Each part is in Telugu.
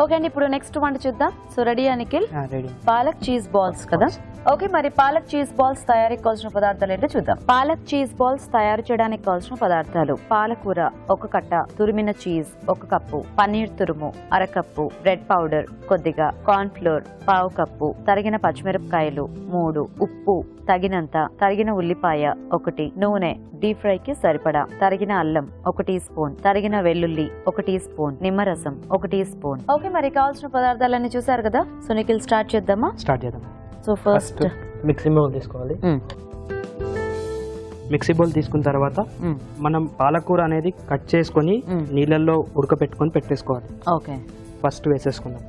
ఓకే అండి, ఇప్పుడు నెక్స్ట్ వంట చూద్దాం. సో రెడీయా Nikhil? Ready. Palak cheese balls కదా. ఓకే, మరి పాలక్ చీజ్ బాల్స్ తయారీకి కావాల్సిన పదార్థాలు ఏంటో చూద్దాం. పాలక్ చీజ్ బాల్స్ తయారు చేయడానికి కావాల్సిన పదార్థాలు: పాలకూర 1 కట్ట, తురిమిన చీజ్ 1 కప్పు, పన్నీర్ తురుము 1/2 కప్పు, బ్రెడ్ పౌడర్ కొద్దిగా, కార్న్ ఫ్లోర్ 1/2 కప్పు, తరిగిన పచ్చిమిరపకాయలు 3, ఉప్పు తగినంత, తరిగిన ఉల్లిపాయ 1, నూనె డీప్ ఫ్రై కి సరిపడా, తరిగిన అల్లం 1 టీ స్పూన్, తరిగిన వెల్లుల్లి 1 టీ స్పూన్, నిమ్మరసం 1 టీ స్పూన్. ఓకే, మరి కావాల్సిన పదార్థాలన్నీ చూసారు కదా. సో నిఖిల్ స్టార్ట్ చేద్దామా? స్టార్ట్ చేద్దాం. సో ఫస్ట్ మిక్సీ బౌల్ తీసుకోవాలి. మిక్సీ బౌల్ తీసుకున్న తర్వాత మనం పాలకూర అనేది కట్ చేసుకొని నీళ్ళల్లో ఉడకపెట్టుకొని పెట్టేసుకోవాలి. ఓకే, ఫస్ట్ వేసేసుకుందాం.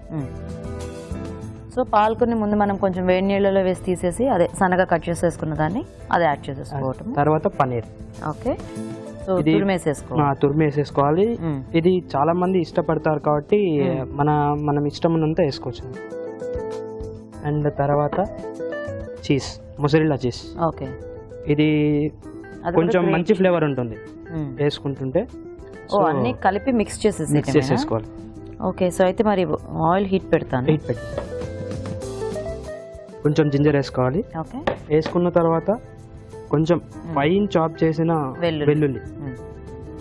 సో పాలకూరని ముందు మనం కొంచెం వేడి నీళ్ళలో వేసి తీసేసి అదే సన్నగా కట్ చేసేసుకున్న దాన్ని అదే యాడ్ చేసేసుకోవటం. తర్వాత పన్నీర్. Okay, so తురిమేసేసుకోవాలి. ఇది చాలా మంది ఇష్టపడతారు కాబట్టి మనం ఇష్టం ఉన్నంత వేసుకోవచ్చు. అండ్ తర్వాత చీజ్, మొజరెల్లా చీజ్. ఓకే, ఇది కొంచెం మంచి ఫ్లేవర్ ఉంటుంది వేసుకుంటుంటే. ఓ అన్ని కలిపి మిక్స్ చేసేసుకోవాలి. ఓకే, సో అయితే మరి ఆయిల్ హీట్ పెడతాను. హీట్ పెట్టి కొంచెం జింజర్ వేసుకోవాలి. ఓకే, వేసుకున్న తర్వాత కొంచెం ఫైన్ చాప్ చేసిన వెల్లుల్లి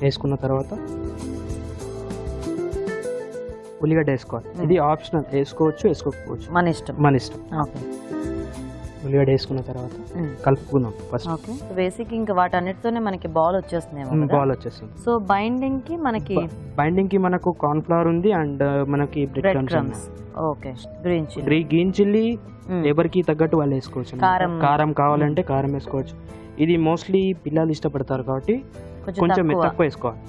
వేసుకున్న తర్వాత ఉల్లిగడ్డ వేసుకోవాలి. ఇది ఆప్షనల్, వేసుకోవచ్చు వేసుకోకపోవచ్చు, మన ఇష్టం. ఓకే, ఉల్లిగడ్డ వేసుకున్న తర్వాత కలుపుకుందాం ఫస్ట్. ఓకే, బేసిక్ ఇంకా వాటన్నిటితోనే మనకి బాల్ వచ్చేస్తుంది. బాల్ వచ్చేస్తుంది. సో బైండింగ్ కి మనకు కార్న్ ఫ్లవర్ ఉంది అండ్ మనకి bread crumbs. Okay, green chilli ఎవరికి తగ్గట్టు వాళ్ళు వేసుకోవచ్చు. కారం కావాలంటే కారం వేసుకోవచ్చు. ఇది మోస్ట్లీ పిల్లలు ఇష్టపడతారు కాబట్టి కొంచెం తక్కువ వేసుకోవాలి.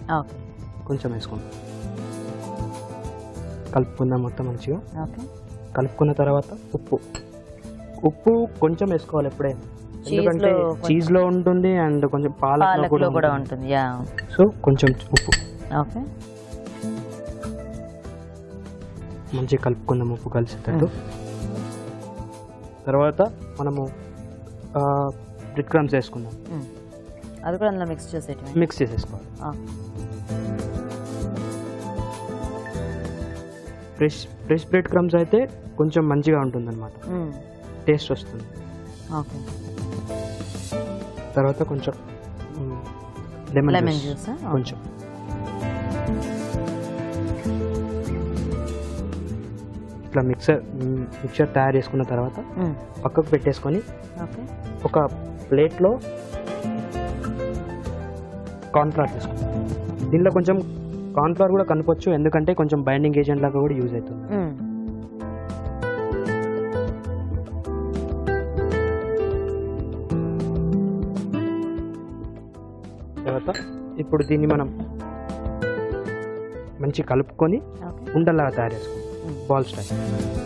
కొంచెం వేసుకోండి. కలుపుకుందాం మొత్తం మంచిగా. కలుపుకున్న తర్వాత ఉప్పు కొంచెం వేసుకోవాలి ఎప్పుడే, ఎందుకంటే చీజ్ లో ఉంటుంది అండ్ కొంచెం పాలకూర కూడా ఉంటుంది. సో కొంచెం ఉప్పు. ఓకే, మంచిగా కలుపుకుందాం ఉప్పు కలిసేటట్టు. తర్వాత మనము బ్రెడ్ క్రమ్స్ వేసుకుందాం. అది కూడా అందులో మిక్స్ చేసేసుకోవాలి. ఫ్రెష్ బ్రెడ్ క్రమ్స్ అయితే కొంచెం మంచిగా ఉంటుంది అన్నమాట, టేస్ట్ వస్తుంది. ఓకే, తర్వాత కొంచెం లెమన్ జ్యూస్ కొంచెం. ఇట్లా మిక్చర్ తయారు చేసుకున్న తర్వాత పక్కకు పెట్టేసుకొని ఒక ప్లేట్లో కార్న్ ఫ్లవర్ వేసుకుంటాం. దీనిలో కొంచెం కార్న్ ఫ్లవర్ కూడా కనుపొచ్చు, ఎందుకంటే కొంచెం బైండింగ్ ఏజెంట్ లాగా కూడా యూజ్ అవుతుంది. తర్వాత ఇప్పుడు దీన్ని మనం మంచి కలుపుకొని ఉండలాగా తయారు చేసుకుంటాం, బాల్ స్టైల్.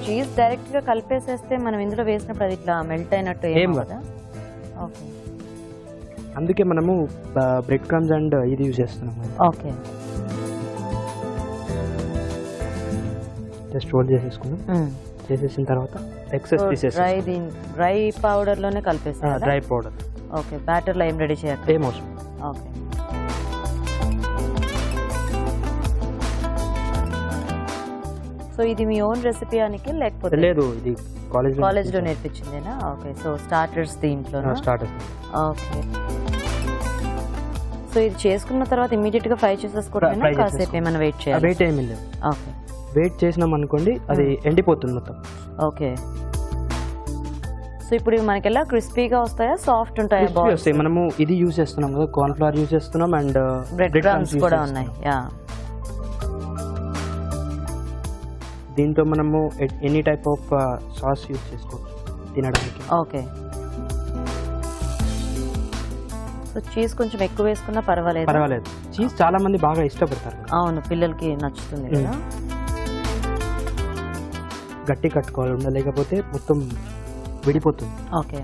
చీజ్ డైరెక్ట్ గా కలిపేసేస్తే మనం ఇందులో వేసినప్పుడు అది ఇట్లా మెల్ట్ అయినట్టు ఏం కదా. ఓకే, అందుకే మనము బ్రెడ్ క్రమ్స్ అండ్ ఇది యూజ్ చేస్తున్నాం. ఓకే, జస్ట్ రోల్ చేసేసుకున్నాం. చేసేసిన తర్వాత ఎక్సెస్ పీసెస్ డ్రై పౌడర్ లోనే కలిపేస్తాం. Dry powder. ఓకే, బ్యాటర్ లో ఏం రెడీ చేయాలి? ఏం అవసరం. ఓకే, సో ఇది మీ ఓన్ రెసిపీ అనికి లేకపోతే? లేదు, ఇది కాలేజ్ లో నేర్పించిందేనా? ఓకే, సో స్టార్టర్స్ దీంట్లో. ఓకే, సో ఇది చేసుకున్న తర్వాత ఇమీడియట్ గా ఫ్రై చేసేసుకోవడం, కాసేపు ఏమైనా వెయిట్ చేయాలి? వెయిట్ ఏమీ లేదు. ఓకే, వెయిట్ చేసినాం అనుకోండి అది ఎండిపోతుంది మొత్తం. ఓకే, సో ఇప్పుడు మనకి ఎలా క్రిస్పీగా వస్తాయా, సాఫ్ట్ ఉంటాయా? వస్తాయి. మనము ఇది యూజ్ చేస్తున్నాం కదా, కార్న్ ఫ్లవర్ యూజ్ చేస్తున్నాం అండ్ బ్రెడ్ క్రమ్స్ కూడా ఉన్నాయి. దీంతో మనము any type of sauce use చేసుకోవచ్చు తినడానికి. ఓకే, సో చీజ్ కొంచెం ఎక్కువ వేసుకున్నా పర్వాలేదు. చీజ్ చాలా మంది బాగా ఇష్టపడతారు. అవును, పిల్లలకి నచ్చుతుంది కదా. గట్టి కట్టుకోవాలి, ఉండలేకపోతే మొత్తం విడిపోతుంది. ఓకే,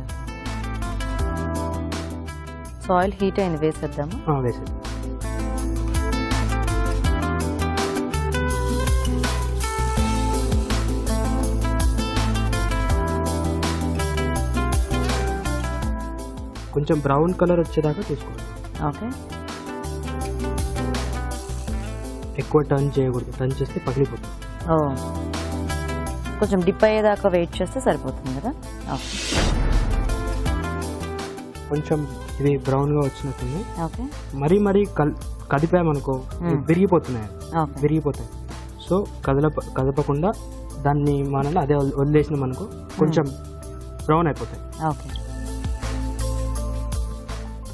సో ఆయిల్ హీట్ అయింది, వేసేద్దాము. వేసేద్దాం. కొంచెం బ్రౌన్ కలర్ వచ్చేదాకా తీసుకోవాలి. ఓకే, ఎక్కువ టర్న్ చేయకూడదు, టర్న్ చేస్తే పగిలిపోతుంది. ఓ, కొంచెం డిప్ అయ్యేదాకా వెయిట్ చేస్తే సరిపోతుంది కదా. ఓకే కొంచెం ఇది బ్రౌన్ గా వచ్చినట్టుంది. ఓకే మరీ కదిపామనుకో విరిగిపోతున్నాయి, ఓకే విరిగిపోతాయి. సో కదపకుండా దాన్ని మనం అదే వదిలేసినాం అనుకో కొంచెం బ్రౌన్ అయిపోతాయి. ఓకే.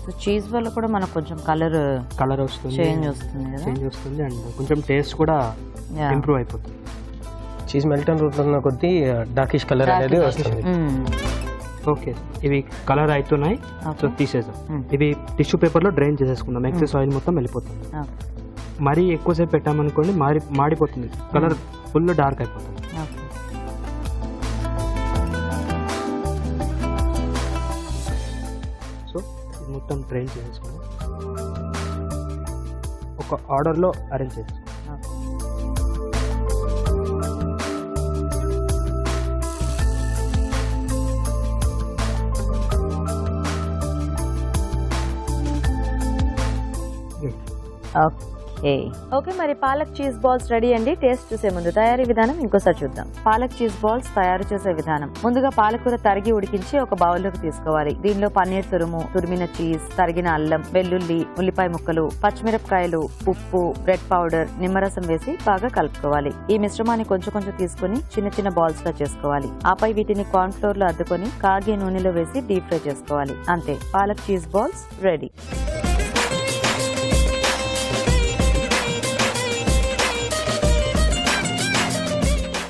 సో చీజ్ వల్ల కూడా మనకు కొంచెం కలర్ వస్తుంది, చేంజ్ వస్తుంది కదా. చేంజ్ వస్తుంది అండ్ కొంచెం టేస్ట్ కూడా ఇంప్రూవ్ అయిపోతుంది. చీజ్ మెల్ట్ అవుతున్న కొద్దీ డార్కిష్ కలర్ అనేది వస్తుంది. ఓకే, ఇవి కలర్ అవుతున్నాయి. సో తీసేద్దాం. ఇవి టిష్యూ పేపర్లో డ్రైన్ చేసేసుకుందాం. ఎక్సెస్ ఆయిల్ మొత్తం వెళ్ళిపోతుంది. మరీ ఎక్కువసేపు పెట్టామనుకోండి మాడిపోతుంది, కలర్ ఫుల్ డార్క్ అయిపోతుంది. సో ఇది మొత్తం డ్రైన్ చేసేసుకుందాం. ఒక ఆర్డర్లో అరేంజ్ చేసేసుకుందాం. ఓకే, మరి పాలక్ చీజ్ బాల్స్ రెడీ అండి. టేస్ట్ చూసే ముందు తయారీ విధానం ఇంకోసారి చూద్దాం. పాలక్ చీజ్ బాల్స్ తయారు చేసే విధానం: ముందుగా పాలకూర తరిగి ఉడికించి ఒక బౌల్లోకి తీసుకోవాలి. దీనిలో పన్నీర్ తురిమిన చీజ్, తరిగిన అల్లం, వెల్లుల్లి, ఉల్లిపాయ ముక్కలు, పచ్చిమిరపకాయలు, ఉప్పు, బ్రెడ్ పౌడర్, నిమ్మరసం వేసి బాగా కలుపుకోవాలి. ఈ మిశ్రమాన్ని కొంచెం కొంచెం తీసుకుని చిన్న చిన్న బాల్స్ గా చేసుకోవాలి. ఆపై వీటిని కార్న్ ఫ్లోర్ లో అద్దుకొని కాగే నూనెలో వేసి డీప్ ఫ్రై చేసుకోవాలి. అంతే, పాలక్ చీజ్ బాల్స్ రెడీ.